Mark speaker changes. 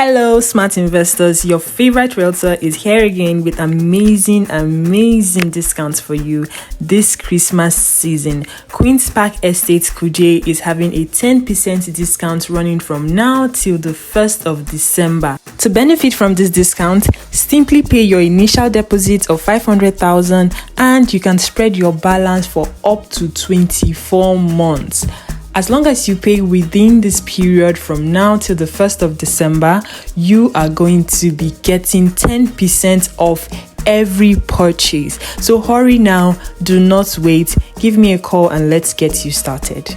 Speaker 1: Hello smart investors, your favorite realtor is here again with amazing discounts for you this Christmas season. Park Estate Kuje is having a 10% discount running from now till the 1st of December. To benefit from this discount, simply pay your initial deposit of 500,000 and you can spread your balance for up to 24 months. As long as you pay within this period from now till the 1st of December, you are going to be getting 10% off every purchase. So hurry now, do not wait. Give me a call and let's get you started.